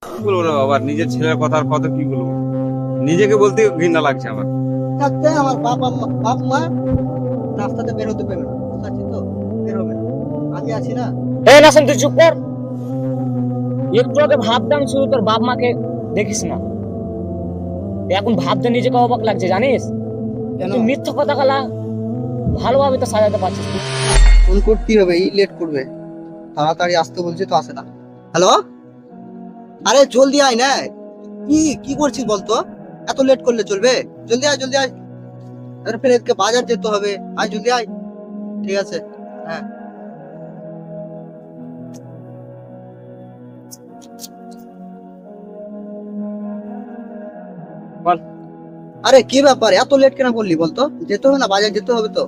কি বলবো রে বাবা, নিজের ছেলের কথার কত কি বলবো, নিজেকে বলতে ঘৃণা লাগছে আমার। থাকতে আমার বাপ মা রাস্তাতে বের হতে পারবে না, বুঝতে পারছিস তো? বের হবে না, আমি আছি না। এই নাসিম তুই চুপ কর। একটু আগে ভাবতাম শুধু তোর বাপ মাকে দেখিস না, এখন ভাবতে নিজেকে অবাক লাগছে জানিস। কেন? তুই মিথ্যা কথা গলা ভালোভাবে তো সাজাতে পারছিস তুই। ফোন করতেই হবে, এই লেট করবে, তাড়াতাড়ি আসতে বলছে তো আসে না। হ্যালো, আরে জলদি আয় না। কি কি করছিস বলতো? এত লেট করলে চলবে? জলদি আয়, জলদি আয়। আরে ফের এদিকে বাজার যেতে হবে, আয় জলদি আয়। ঠিক আছে, হ্যাঁ। বল। আরে কি ব্যাপার, এত লেট কেন করলি বলতো? যেতে হবে না, বাজার যেতে হবে তো।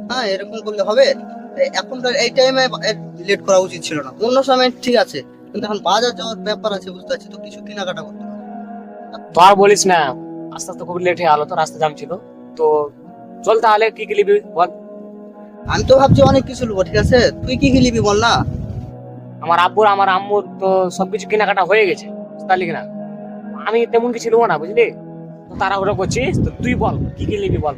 হ্যাঁ, এরকম করলে হবে? এখন তো এই টাইমে লেট করা উচিত ছিল না, অন্য সময় ঠিক আছে, কিন্তু এখন বাজার যাওয়ার ব্যাপার আছে, বুঝতে পারছি তো, কিছু কেনাকাটা করতে হবে। তো আর বলিস না, আস্তে আস্তে খুব লেট হয়ে গেলো, তো রাস্তা জাম ছিল। তো চল তাহলে কি কি নিবি বল। আমি তো ভাবছি অনেক কিছু নেবো, ঠিক আছে, তুই কি কি নিবি বল না। আমার আব্বুর আমার আম্মুর তো সবকিছু কেনাকাটা হয়ে গেছে, বুঝতে পারলি কিনা। আমি তেমন কিছু নেবো না বুঝলি, তো তাড়াহুড়ো করছিস, তো তুই বল কি কি নিবি বল।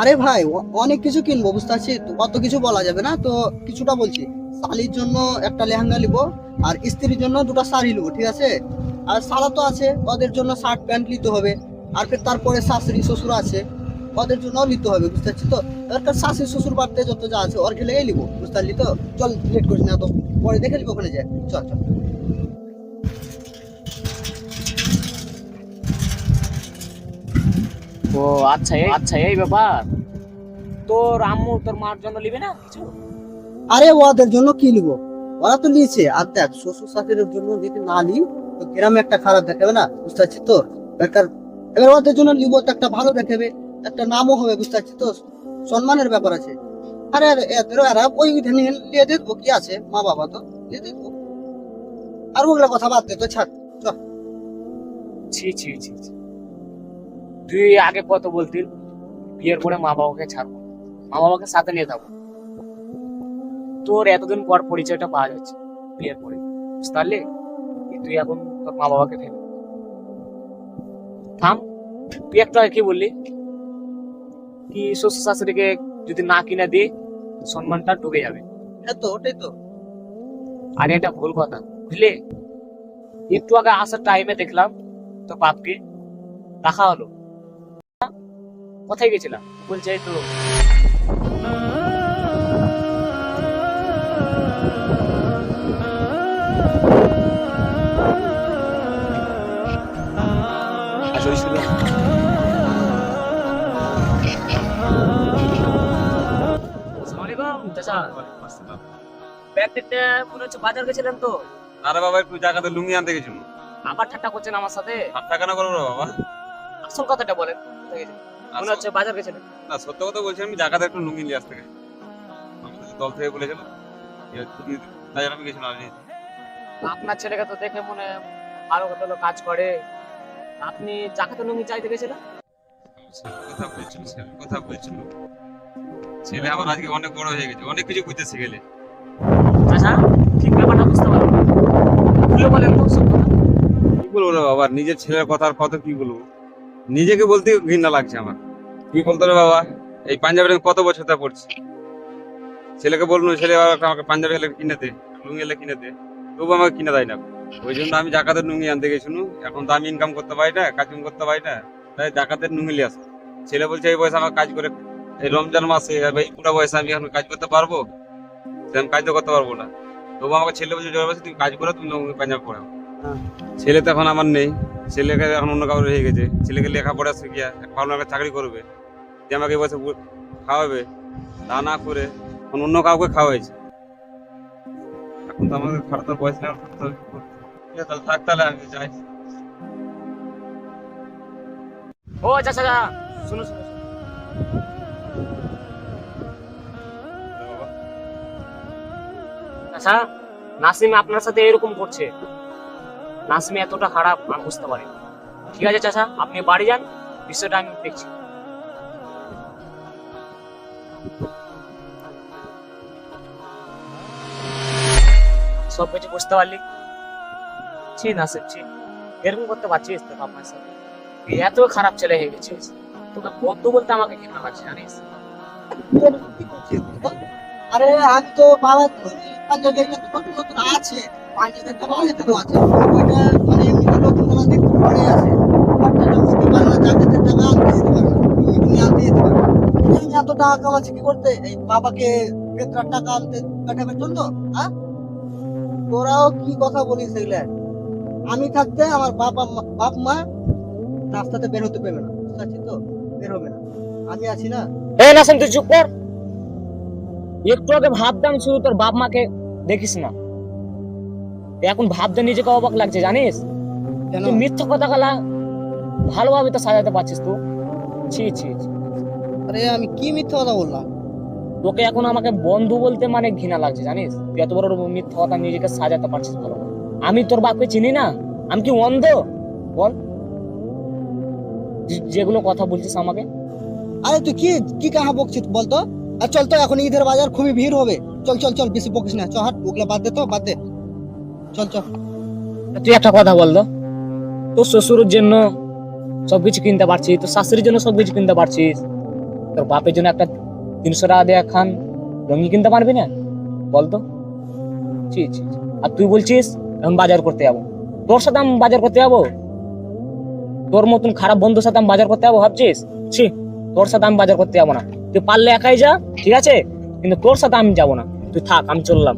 আরে ভাই, অনেক কিছু কিনবো, বুঝতে পারছিস তো, অত কিছু বলা যাবে না তো, কিছুটা বলছি। শালির জন্য একটা লেহেঙ্গা নিবো, আর স্ত্রীর জন্য দুটো শাড়ি নেবো, ঠিক আছে। আর শালা তো আছে, ওদের জন্য শার্ট প্যান্ট নিতে হবে। আর ফের তারপরে শাশুড়ি শ্বশুর আছে, ওদের জন্য নিতে হবে, বুঝতে পারছিস তো। এবার শাশুড়ি শ্বশুর বাড়তে যত যা আছে ওর খেলে নিবো, বুঝতে পারলি তো। চল, লেট করিস না তো, পরে দেখে নিবো ওখানে যায়, চল চল। ও আচ্ছা এই ব্যাপার। তোর আম্মু তোর মার জন্য নিবি না কিছু? আরে ওদের জন্য কি নিবো, ওরা তো নিয়েছে। আর দেখ, শ্বশুর শাশুড়ির জন্য যদি না নিই তো গ্রামে একটা খারাপ দেখাবে না, বুঝতে পারছিস তো। বেকার, এবার ওদের জন্য নিবো তো একটা ভালো দেখাবে, একটা নামও হবে, বুঝতে পারছিস তো, সম্মানের ব্যাপার আছে। আরে আরে এদেরও এরা ওই নিয়ে দেখবো কি আছে, মা বাবা তো দিয়ে দেখবো। আর ওগুলা কথা বাদ দে তো, ছাড়। চল। ছি ছি ছি ছি। তুই আগে কত বলতিল বিয়ের পরে মা বাবাকে ছাড়বো, মা বাবাকে সাথে নিয়ে যাবো। তোর এতদিন পর পরিচয়টা পাওয়া যাচ্ছে বিয়ের পরে, বুঝতে পারলি। তুই এখন তোর মা বাবাকে ফেলে থাম। তুই একটু আগে কি বললি, কি শ্বশুর শাশুড়িকে যদি না কিনে দিই সম্মানটা ডুবে যাবে। হ্যাঁ তো, ওটাই তো। আর এটা ভুল কথা বুঝলি। একটু আগে আসার টাইমে দেখলাম তো বাপকে দেখা হলো, কোথায় গেছিলাম বলছে এই তো। আসলে ছিল। আসসালামু আলাইকুম চাচা। ব্যাগ দেখতে মনে হচ্ছে বাজার গেছিলেন তো। আরে বাবা, একটু জায়গাতে লুঙ্গি আনতে গেছিল। আবার ঠাট্টা করছেন আমার সাথে। ঠাট্টা কেন করবো রে বাবা? আসল কথাটা বলেন, কোথায় গেছিলেন? মনে হচ্ছে বাজার গেছিলেন। না, সত্য কথা বলছি, আমি জায়গাতে একটু লুঙ্গি নিয়ে আসতে গেছি। আমাদের দল থেকে বলেছিল, তাই আমি গেছিলাম আর নিয়েছি। আপনার ছেলেকে তো দেখে মনে হয় ভালো ভালো কাজ করে, আপনি চাকাতে লুঙ্গি চাইতে গেছিলেন। ছেলে কথা বলছিল। ছেলে আমার আজকে অনেক বড় হয়ে গেছে, অনেক কিছু বুঝতে শিখে গেলে। চাচা ঠিক ব্যাপারটা বুঝতে পারলাম না, খুলে বলেন তো সব কথা। কি বলবো রে বাবা, নিজের ছেলের কথার কত কি বলবো, নিজেকে বলতে ঘৃণা লাগছে আমার। কি বলতো রে বাবা, এই পাঞ্জাবির আমি কত বছর ধরে পড়ছি। ছেলেকে বললো, ছেলে আমাকে পাঞ্জাবি এলে কিনে দে, লুঙ্গি এলে কিনে দে, তবু আমাকে কিনে দেয় না। ওই জন্য আমি জাকাতের লুঙ্গি আনতে গেছিলাম। এখন তো আমি ইনকাম করতে পারি না, কাজ করতে পারি না, তাই জাকাতের লুঙ্গি নিয়ে আসে। ছেলে বলছে এই বয়সে আমার কাজ করে, এই রমজান মাসে এই পুরো বয়সে আমি এখন কাজ করতে পারবো? সে আমি কাজ তো করতে পারবো না। তবু আমাকে ছেলে বলছে জোর বলছে তুমি কাজ করো, তুমি লুঙ্গি পাঞ্জাবি পড়াও। হ্যাঁ। ছেলে তো এখন আমার নেই, ছেলেকে এখন অন্য কাউরে হয়ে গেছে। ছেলেকে লেখাপড়া শিখিয়া ভালো একটা চাকরি করবে, যে আমাকে এই বয়সে খাওয়াবে, তা না করে এখন অন্য কাউকে খাওয়াইছে। এখন তো আমাকে খারাপ বয়স নেওয়ার করতে হবে। ঠিক আছে, তাহলে থাক, তাহলে আমি যাই। ও চাচা শুনো শুনো শুনো। চাচা, নাসিম আপনার সাথে এরকম করছে, নাসিম এতটা খারাপ আমি বুঝতে পারি। ঠিক আছে চাচা, আপনি বাড়ি যান, বিষয়টা আমি দেখছি। সব কিছু বুঝতে পারলি। ছি নাসিব ছি, এরকম করতে পারছিস তোর বাপ মায়ের সাথে? তুই এত খারাপ ছেলে হয়ে গেছিস, তোকে বন্ধু বলতে আমাকে ঘৃণা লাগছে জানিস? তুই এরকম কি করছিস বল? আরে আমি তো বাবা পাঞ্জাবি একটা তো নতুন নতুন আছে, পাঞ্জাবি একটা ভালো তো আছে, ওইটা মানে এমনিতে নতুন কোনো দেখতে পড়ে আছে, বাট এটা বুঝতে পারে না, যাদের টাকা আনতে যেতে পারে না, তুমি আনতে যেতে পারে না। আমি এত টাকা কামাচ্ছি কি করতে, এই বাবাকে বেতরার টাকা আনতে পাঠাবার জন্য? হ্যাঁ, তোরাও কি কথা বলিস এগুলা? আমি থাকতে আমার বাপ মা রাস্তাতে বের হতে পারবে না, বুঝতে পারছিস তো? বের হবে না, আমি আছি না। এই নাসিম তুই চুপ কর। একটু আগে ভাবতাম শুধু তোর বাপ মাকে দেখিস না, এখন ভাবতে নিজেকে অবাক লাগছে জানিস? কেন? তুই মিথ্যা কথা গলা ভালোভাবে তো সাজাতে পারছিস তো। ছি ছি ছি। আরে আমি কি মিথ্যা কথা বললাম? তোকে এখন আমাকে বন্ধু বলতে মানে ঘৃণা লাগছে জানিস? তুই এত বড় মিথ্যা কথা নিজেকে সাজাতে পারছিস ভালো। আমি তোর বাপকে চিনি না? আমি কি অন্ধ? বল, যেগুলো কথা বলছিস আমাকে। আরে তুই কি কি কাহা বকছিস বলতো? আর চল তো, এখন ঈদের বাজার খুবই ভিড় হবে, চল চল চল, বেশি বকিস না, চল হাট, ওগুলা বাদ দে তো, বাদ দে, চল চল। তুই একটা কথা বল তো, তোর শ্বশুরের জন্য সবকিছু কিনতে পারছিস, তোর শাশুড়ির জন্য সবকিছু কিনতে পারছিস, তোর বাপের জন্য একটা 300 টাকা দিয়ে খান লঙ্গি কিনতে পারবি না? বলতো। ছি ছি ছি। আর তুই বলছিস এখন বাজার করতে যাবো? তোর সাথে আমি বাজার করতে যাবো? তোর মতন খারাপ বন্ধুর সাথে আমি বাজার করতে যাবো ভাবছিস? ছি, তোর সাথে আমি বাজার করতে যাবো না। তুই পারলে একাই যা, ঠিক আছে, কিন্তু তোর সাথে আমি যাবো না। তুই থাক, আমি চললাম।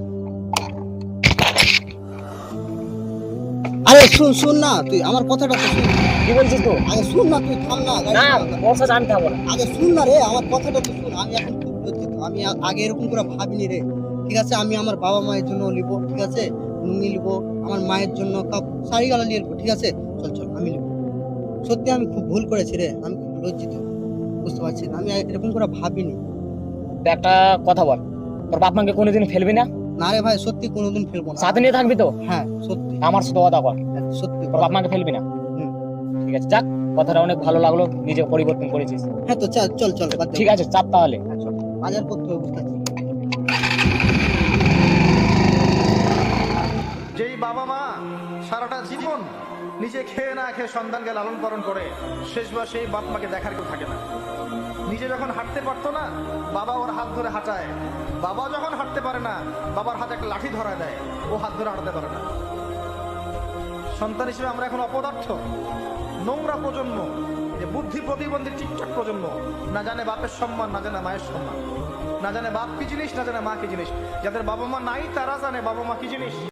আরে শুন শুন না, তুই আমার কথাটা তো শুন। কি বলছিস তো? আগে শুন না, তুই থাম না, গাড়ি না, চালা। তোর সাথে আমি থাকবো না। আগে শুন না রে, আমার কথাটা তো শুন। আমি এখন খুব লজ্জিত, আমি আগে এরকম করে ভাবিনি রে, ঠিক আছে? আমি আমার বাবা মায়ের জন্য নিবো, ঠিক আছে, লুঙ্গি নিবো, আমার মায়ের জন্য কাপ শাড়ি গালা নিয়ে নেবো, ঠিক আছে? চল চল, আমি নিবো। সত্যি আমি খুব ভুল করেছি রে, আমি খুব লজ্জিত, বুঝতে পারছি, আমি এরকম করে ভাবিনি। তো একটা কথা বল, তোর বাপ মাকে কোনোদিন ফেলবি না? না রে ভাই, সত্যি কোনোদিন ফেলবো না। সাথে নিয়ে থাকবি তো? হ্যাঁ সত্যি, আমার সাথে কথা কর, সত্যি। তোর বাপ মাকে ফেলবি না। হুম। ঠিক আছে, যাক, কথাটা অনেক ভালো লাগলো, নিজে পরিবর্তন করেছিস। হ্যাঁ তো চল চল চল, বাদ দে। ঠিক আছে, চাপ তাহলে। হ্যাঁ, চল, বাজার করতে হবে, বুঝতে পারছি। যেই বাবা মা সারাটা জীবন নিজে খেয়ে না খেয়ে সন্তানকে লালন পালন করে, শেষবার সেই বাপ মাকে দেখার কেউ থাকে না। নিজে যখন হাঁটতে পারতো না, বাবা ওর হাত ধরে হাঁটায়। বাবা যখন হাঁটতে পারে না, বাবার হাতে একটা লাঠি ধরায় দেয়, ও হাত ধরে হাঁটতে পারে না। সন্তান হিসেবে আমরা এখন অপদার্থ, নোংরা প্রজন্ম, যে বুদ্ধি প্রতিবন্ধী টিকটক প্রজন্ম, না জানে বাপের সম্মান, না জানে মায়ের সম্মান, না জানে বাপ কি জিনিস, না জানে মা কি জিনিস। যাদের বাবা মা নাই তারা জানে বাবা মা কি জিনিস।